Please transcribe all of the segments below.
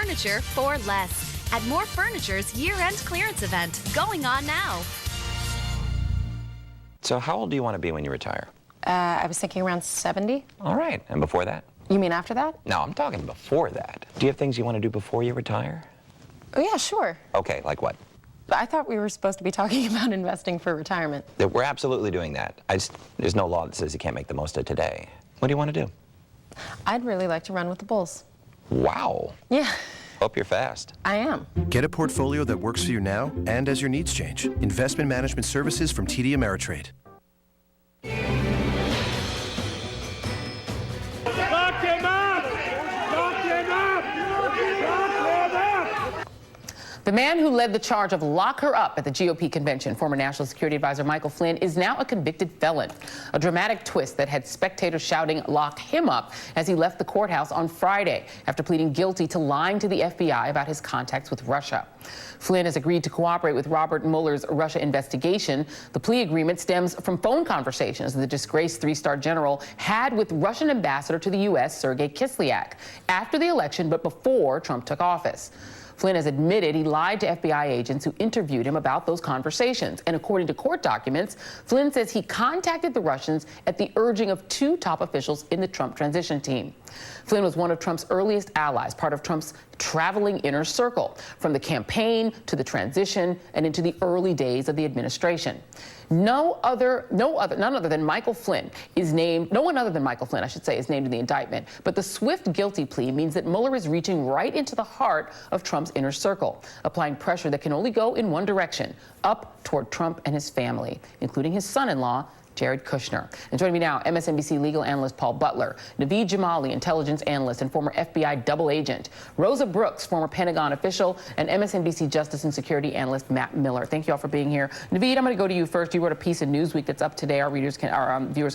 furniture for less at More Furniture's year-end clearance event going on now. So how old do you want to be when you retire? I was thinking around 70. All right, and before that? You mean after that? No, I'm talking before that. Do you have things you want to do before you retire? Oh, yeah, sure. Okay, like what? I thought we were supposed to be talking about investing for retirement. We're absolutely doing that. There's no law that says you can't make the most of today. What do you want to do? I'd really like to run with the Bulls. Wow. Yeah. Hope you're fast. I am. Get a portfolio that works for you now and as your needs change. Investment management services from TD Ameritrade. Lock him up! Lock him up! Lock him up! The man who led the charge of lock her up at the GOP convention, former National Security Advisor Michael Flynn, is now a convicted felon. A dramatic twist that had spectators shouting, "Lock him up," as he left the courthouse on Friday after pleading guilty to lying to the FBI about his contacts with Russia. Flynn has agreed to cooperate with Robert Mueller's Russia investigation. The plea agreement stems from phone conversations the disgraced three-star general had with Russian ambassador to the U.S., Sergei Kislyak, after the election but before Trump took office. Flynn has admitted he lied to FBI agents who interviewed him about those conversations. And according to court documents, Flynn says he contacted the Russians at the urging of two top officials in the Trump transition team. Flynn was one of Trump's earliest allies, part of Trump's traveling inner circle, from the campaign to the transition and into the early days of the administration. None other than Michael Flynn is named, no one other than Michael Flynn, I should say, is named in the indictment. But the swift guilty plea means that Mueller is reaching right into the heart of Trump's inner circle, applying pressure that can only go in one direction, up toward Trump and his family, including his son-in-law, Jared Kushner. And joining me now, MSNBC legal analyst Paul Butler, Naveed Jamali, intelligence analyst and former FBI double agent, Rosa Brooks, former Pentagon official, and MSNBC justice and security analyst Matt Miller. Thank you all for being here. Naveed, I'm going to go to you first. You wrote a piece in Newsweek that's up today. Our viewers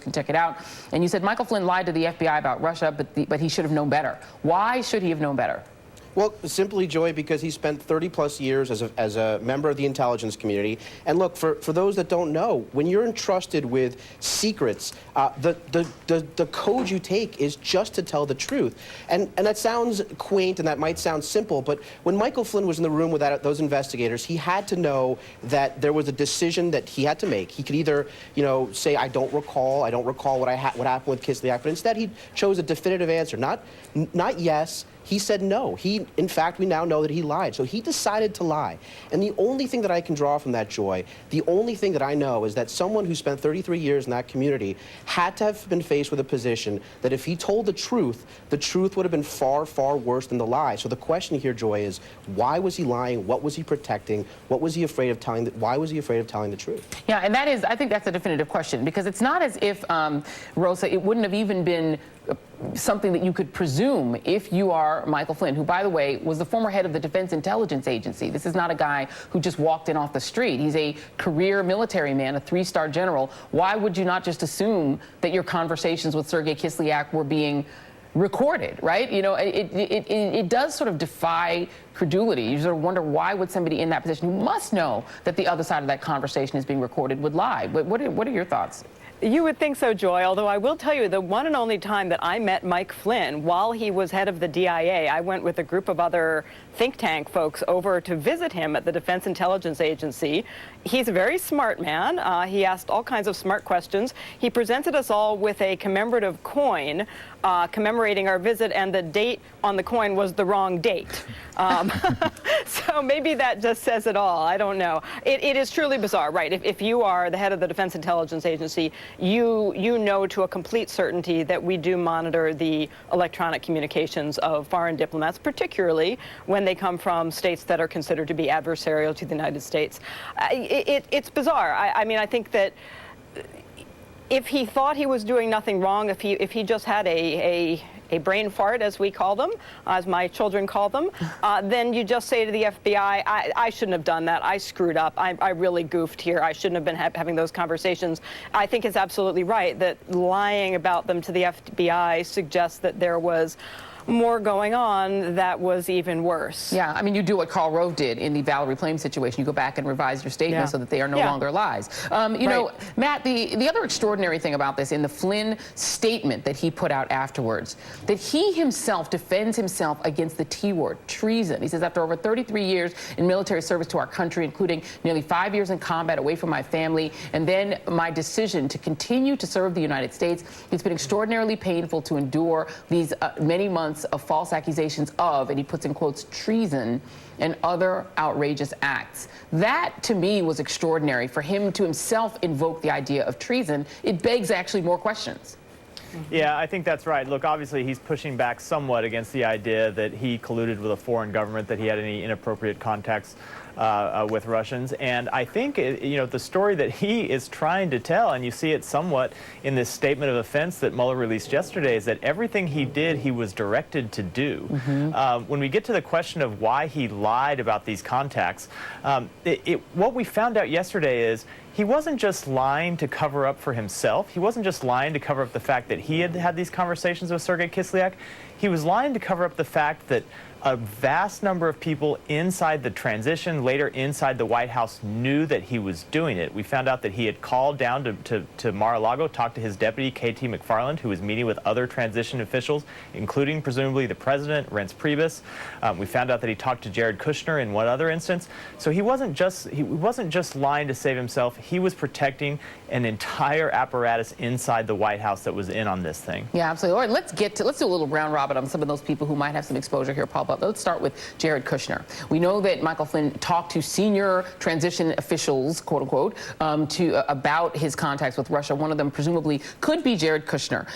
can check it out. And you said Michael Flynn lied to the FBI about Russia, but he should have known better. Why should he have known better? Well, simply, Joy, because he spent 30-plus years as a member of the intelligence community. And look, for those that don't know, when you're entrusted with secrets, the code you take is just to tell the truth. And that sounds quaint and that might sound simple, but when Michael Flynn was in the room with those investigators, he had to know that there was a decision that he had to make. He could either, say, I don't recall what happened with Kislyak, but instead he chose a definitive answer, not yes. He said no. In fact, we now know that he lied. So he decided to lie. And the only thing that I can draw from that, Joy, the only thing that I know is that someone who spent 33 years in that community had to have been faced with a position that if he told the truth would have been far, far worse than the lie. So the question here, Joy, is why was he lying? What was he protecting? What was he afraid of telling? Why was he afraid of telling the truth? Yeah, and I think that's a definitive question, because it's not as if, Rosa, it wouldn't have even been something that you could presume if you are Michael Flynn, who, by the way, was the former head of the Defense Intelligence Agency. This is not a guy who just walked in off the street. He's a career military man, a three-star general. Why would you not just assume that your conversations with Sergei Kislyak were being recorded, right? It does sort of defy credulity. You sort of wonder, why would somebody in that position, who must know that the other side of that conversation is being recorded, would lie? What are your thoughts? You would think so, Joy, although I will tell you the one and only time that I met Mike Flynn while he was head of the DIA, I went with a group of other think tank folks over to visit him at the Defense Intelligence Agency. He's a very smart man. He asked all kinds of smart questions. He presented us all with a commemorative coin commemorating our visit, and the date on the coin was the wrong date. So maybe that just says it all. I don't know. It is truly bizarre, right? If you are the head of the Defense Intelligence Agency, you know to a complete certainty that we do monitor the electronic communications of foreign diplomats, particularly when they come from states that are considered to be adversarial to the United States. It's bizarre. I think that if he thought he was doing nothing wrong, if he just had a brain fart, as we call them, as my children call them, then you just say to the FBI, I shouldn't have done that. I screwed up. I really goofed here. I shouldn't have been having those conversations. I think it's absolutely right that lying about them to the FBI suggests that there was more going on that was even worse. Yeah, I mean, you do what Karl Rove did in the Valerie Plame situation. You go back and revise your statements so that they are no longer lies. You know, Matt, the other extraordinary thing about this, in the Flynn statement that he put out afterwards, that he himself defends himself against the T word, treason. He says, after over 33 years in military service to our country, including nearly 5 years in combat away from my family, and then my decision to continue to serve the United States, it's been extraordinarily painful to endure these many months of false accusations of, and he puts in quotes, treason and other outrageous acts. That, to me, was extraordinary. For him to himself invoke the idea of treason, it begs actually more questions. Yeah, I think that's right. Look, obviously, he's pushing back somewhat against the idea that he colluded with a foreign government, that he had any inappropriate contacts with Russians. And I think, you know, the story that he is trying to tell, and you see it somewhat in this statement of offense that Mueller released yesterday, is that everything he did, he was directed to do. When we get to the question of why he lied about these contacts, what we found out yesterday is he wasn't just lying to cover up for himself. He wasn't just lying to cover up the fact that he had had these conversations with Sergei Kislyak. He was lying to cover up the fact that a vast number of people inside the transition, later inside the White House, knew that he was doing it. We found out that he had called down to Mar-a-Lago, talked to his deputy, K.T. McFarland, who was meeting with other transition officials, including presumably the president, Reince Priebus. We found out that he talked to Jared Kushner in one other instance. So he wasn't just lying to save himself. He was protecting an entire apparatus inside the White House that was in on this thing. Yeah, absolutely. All right, let's do a little round robin on some of those people who might have some exposure here, Paul. But let's start with Jared Kushner. We know that Michael Flynn talked to senior transition officials, quote unquote, about his contacts with Russia. One of them presumably could be Jared Kushner.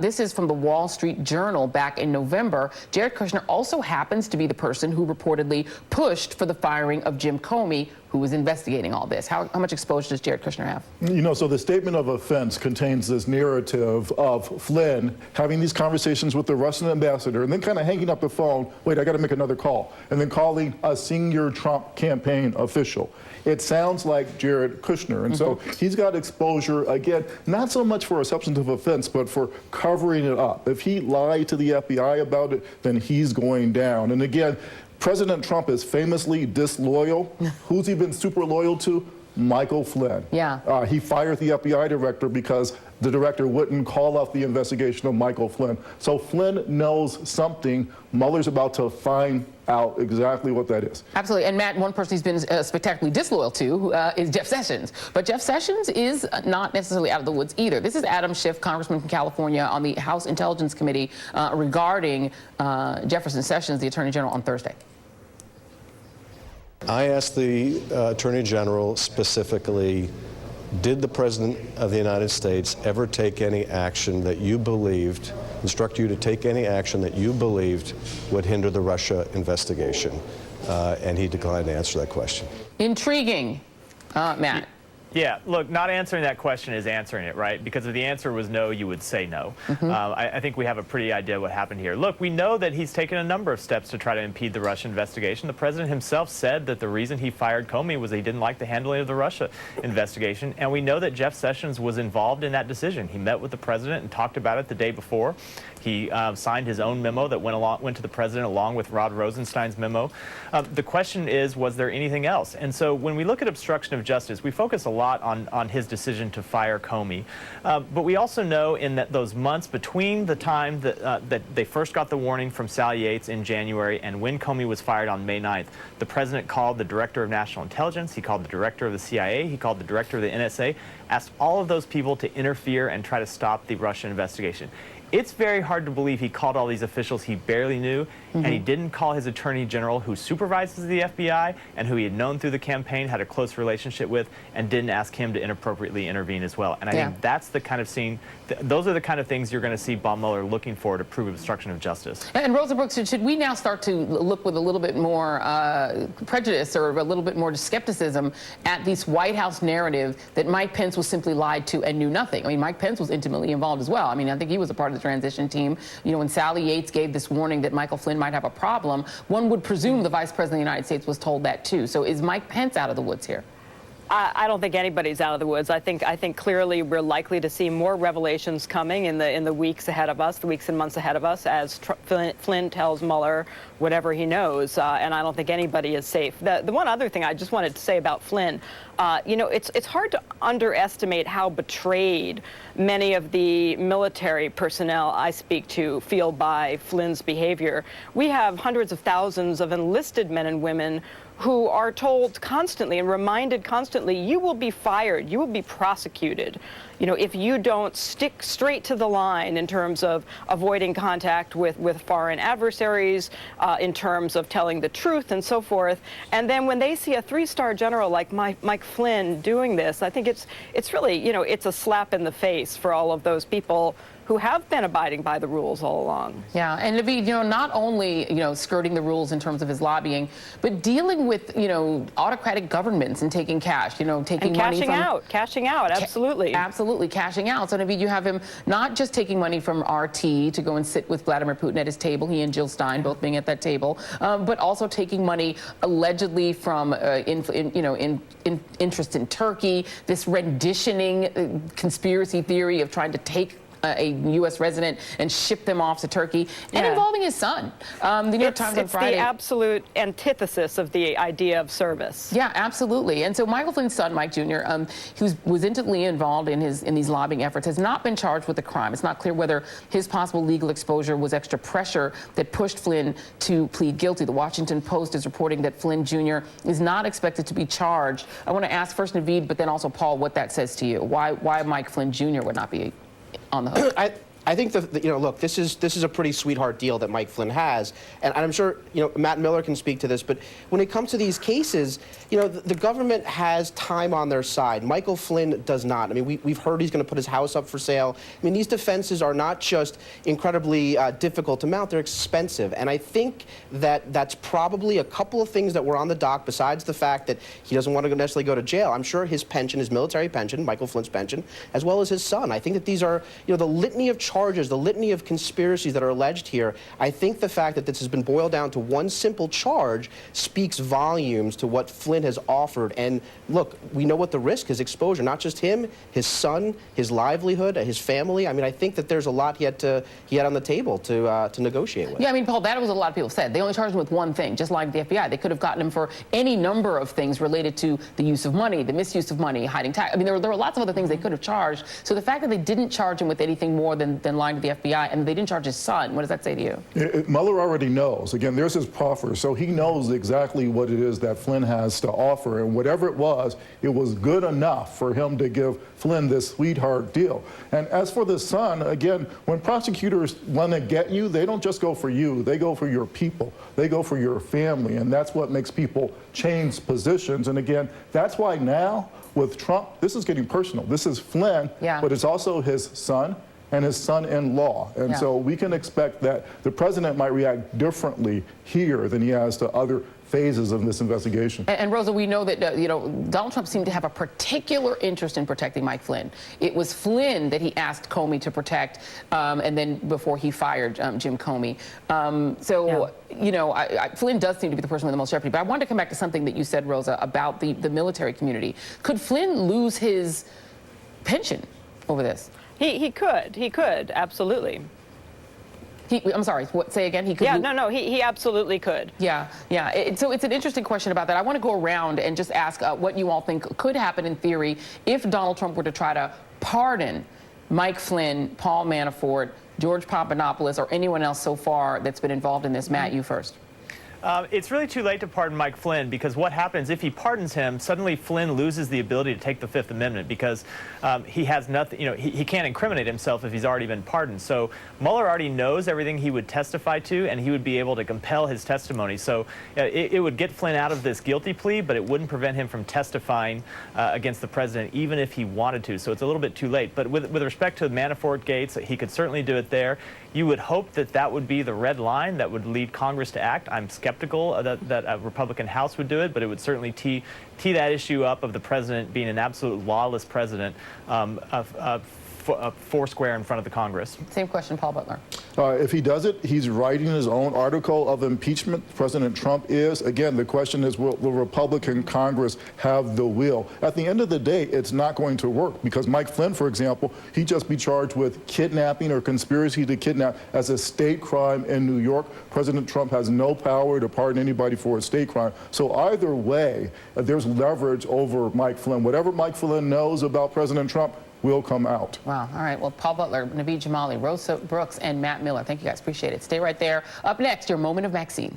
This is from the Wall Street Journal back in November. Jared Kushner also happens to be the person who reportedly pushed for the firing of Jim Comey, who was investigating all this. How much exposure does Jared Kushner have? You know, so the statement of offense contains this narrative of Flynn having these conversations with the Russian ambassador and then kind of hanging up the phone, wait, I got to make another call, and then calling a senior Trump campaign official. It sounds like Jared Kushner. And so he's got exposure, again, not so much for a substantive offense, but for covering it up. If he lied to the FBI about it, then he's going down. And again, President Trump is famously disloyal. Who's he been super loyal to? Michael Flynn. Yeah. He fired the FBI director because the director wouldn't call off the investigation of Michael Flynn. So Flynn knows something. Mueller's about to find out exactly what that is. Absolutely. And Matt, one person he's been spectacularly disloyal to is Jeff Sessions. But Jeff Sessions is not necessarily out of the woods either. This is Adam Schiff, congressman from California, on the House Intelligence Committee regarding Jefferson Sessions, the Attorney General, on Thursday. I asked the Attorney General specifically, did the President of the United States ever take any action that you believed, instruct you to take any action that you believed would hinder the Russia investigation? And he declined to answer that question. Intriguing. Matt. Yeah, look, not answering that question is answering it, right? Because if the answer was no, you would say no. I think we have a pretty idea what happened here. Look, we know that he's taken a number of steps to try to impede the Russia investigation. The president himself said that the reason he fired Comey was that he didn't like the handling of the Russia investigation. And we know that Jeff Sessions was involved in that decision. He met with the president and talked about it the day before. He signed his own memo that went to the president along with Rod Rosenstein's memo. The question is, was there anything else? And so when we look at obstruction of justice, we focus a lot on his decision to fire Comey. But we also know in those months between the time that they first got the warning from Sally Yates in January and when Comey was fired on May 9th, the president called the director of national intelligence, he called the director of the CIA, he called the director of the NSA, asked all of those people to interfere and try to stop the Russian investigation. It's very hard to believe he called all these officials he barely knew, and he didn't call his attorney general, who supervises the FBI and who he had known through the campaign, had a close relationship with, and didn't ask him to inappropriately intervene as well. And I think that's the kind of scene, those are the kind of things you're going to see Bob Mueller looking for to prove obstruction of justice. And Rosa Brooks, should we now start to look with a little bit more prejudice or a little bit more skepticism at this White House narrative that Mike Pence was simply lied to and knew nothing? I mean, Mike Pence was intimately involved as well. I mean, I think he was a part of the transition team. You know, when Sally Yates gave this warning that Michael Flynn might have a problem, one would presume the Vice President of the United States was told that too. So is Mike Pence out of the woods here? I don't think anybody's out of the woods. I think clearly we're likely to see more revelations coming in the weeks ahead of us, the weeks and months ahead of us, as Flynn tells Mueller whatever he knows. And I don't think anybody is safe. The one other thing I just wanted to say about Flynn, you know, it's hard to underestimate how betrayed many of the military personnel I speak to feel by Flynn's behavior. We have hundreds of thousands of enlisted men and women who are told constantly and reminded constantly, you will be fired, you will be prosecuted, you know, if you don't stick straight to the line in terms of avoiding contact with foreign adversaries, in terms of telling the truth and so forth. And then when they see a three-star general like Mike Flynn doing this, I think it's really, you know, it's a slap in the face for all of those people who have been abiding by the rules all along. Yeah, and Naveed, you know, not only, you know, skirting the rules in terms of his lobbying, but dealing with, you know, autocratic governments and taking cash, you know, taking and money from... Cashing out, absolutely. Absolutely, cashing out. So, Naveed, you have him not just taking money from RT to go and sit with Vladimir Putin at his table, he and Jill Stein both being at that table, but also taking money allegedly from, interest in Turkey, this renditioning conspiracy theory of trying to take a U.S. resident and ship them off to Turkey, and involving his son. The New York Times on Friday. It's the absolute antithesis of the idea of service. Yeah, absolutely. And so Michael Flynn's son, Mike Jr., who was intimately involved in these lobbying efforts, has not been charged with a crime. It's not clear whether his possible legal exposure was extra pressure that pushed Flynn to plead guilty. The Washington Post is reporting that Flynn Jr. is not expected to be charged. I want to ask first Naveed, but then also Paul, what that says to you. Why Mike Flynn Jr. would not be on the hook? I think that, you know, look, this is a pretty sweetheart deal that Mike Flynn has, and I'm sure, you know, Matt Miller can speak to this, but when it comes to these cases, you know, the government has time on their side. Michael Flynn does not. I mean, we've heard he's going to put his house up for sale. I mean, these defenses are not just incredibly difficult to mount, they're expensive, and I think that that's probably a couple of things that were on the dock besides the fact that he doesn't want to necessarily go to jail. I'm sure his pension, his military pension, Michael Flynn's pension, as well as his son. I think that these are, you know, the litany of charges, the litany of conspiracies that are alleged here. I think the fact that this has been boiled down to one simple charge speaks volumes to what Flynn has offered. And look, we know what the risk is: exposure, not just him, his son, his livelihood, his family. I mean, I think that there's a lot he had on the table to negotiate with. Yeah, I mean, Paul, that was a lot of people said. They only charged him with one thing, just like the FBI. They could have gotten him for any number of things related to the use of money, the misuse of money, hiding tax. I mean, there were lots of other things they could have charged. So the fact that they didn't charge him with anything more than lying to the FBI, and they didn't charge his son, what does that say to you? Mueller already knows. Again, there's his proffer, so he knows exactly what it is that Flynn has to offer, and whatever it was good enough for him to give Flynn this sweetheart deal. And as for the son, again, when prosecutors want to get you, they don't just go for you, they go for your people, they go for your family, and that's what makes people change positions. And again, that's why now, with Trump, this is getting personal. This is Flynn, but it's also his son and his son-in-law. And so we can expect that the president might react differently here than he has to other phases of this investigation. And Rosa, we know that you know, Donald Trump seemed to have a particular interest in protecting Mike Flynn. It was Flynn that he asked Comey to protect, and then before he fired Jim Comey. You know, Flynn does seem to be the person with the most jeopardy. But I wanted to come back to something that you said, Rosa, about the military community. Could Flynn lose his pension over this? He could, absolutely. I'm sorry, what, say again? He could. Yeah, no, he absolutely could. Yeah. So it's an interesting question about that. I want to go around and just ask what you all think could happen in theory if Donald Trump were to try to pardon Mike Flynn, Paul Manafort, George Papadopoulos, or anyone else so far that's been involved in this. Matt, you first. It's really too late to pardon Mike Flynn, because what happens if he pardons him, suddenly Flynn loses the ability to take the Fifth Amendment, because he has nothing, you know, he can't incriminate himself if he's already been pardoned. So Mueller already knows everything he would testify to, and he would be able to compel his testimony. So it would get Flynn out of this guilty plea, but it wouldn't prevent him from testifying against the president, even if he wanted to. So it's a little bit too late. But with respect to Manafort Gates, he could certainly do it there. You would hope that that would be the red line that would lead Congress to act. I'm skeptical that a Republican House would do it, but it would certainly tee that issue up of the president being an absolute lawless president foursquare in front of the Congress. Same question, Paul Butler. If he does it, he's writing his own article of impeachment. President Trump is. Again, the question is, will the Republican Congress have the will? At the end of the day, it's not going to work because Mike Flynn, for example, he'd just be charged with kidnapping or conspiracy to kidnap as a state crime in New York. President Trump has no power to pardon anybody for a state crime. So either way, there's leverage over Mike Flynn. Whatever Mike Flynn knows about President Trump will come out. Wow. All right. Well, Paul Butler, Naveed Jamali, Rosa Brooks, and Matt Miller. Thank you guys. Appreciate it. Stay right there. Up next, your moment of Maxine.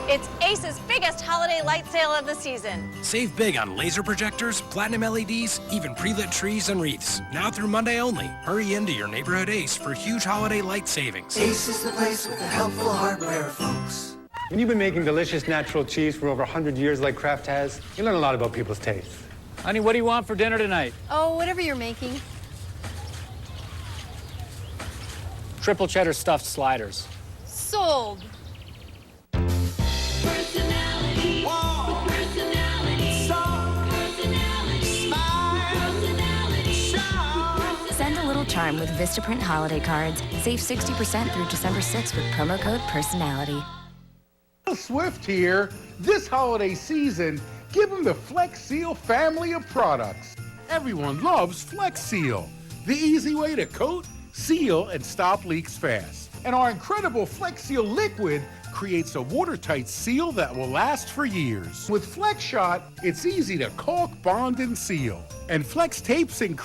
It's Ace's biggest holiday light sale of the season. Save big on laser projectors, platinum LEDs, even pre-lit trees and wreaths. Now through Monday only. Hurry into your neighborhood Ace for huge holiday light savings. Ace is the place with the helpful hardware, folks. When you've been making delicious natural cheese for over 100 years like Kraft has, you learn a lot about people's tastes. Honey, what do you want for dinner tonight? Oh, whatever you're making. Triple cheddar stuffed sliders. Sold. Personality. Whoa. Personality. Song. Personality. Smile. Personality. Show. Send a little charm with Vistaprint holiday cards. Save 60% through December 6th with promo code PERSONALITY. Swift here. This holiday season, give them the Flex Seal family of products. Everyone loves Flex Seal, the easy way to coat, seal, and stop leaks fast. And our incredible Flex Seal liquid creates a watertight seal that will last for years. With Flex Shot, it's easy to caulk, bond, and seal. And Flex Tapes and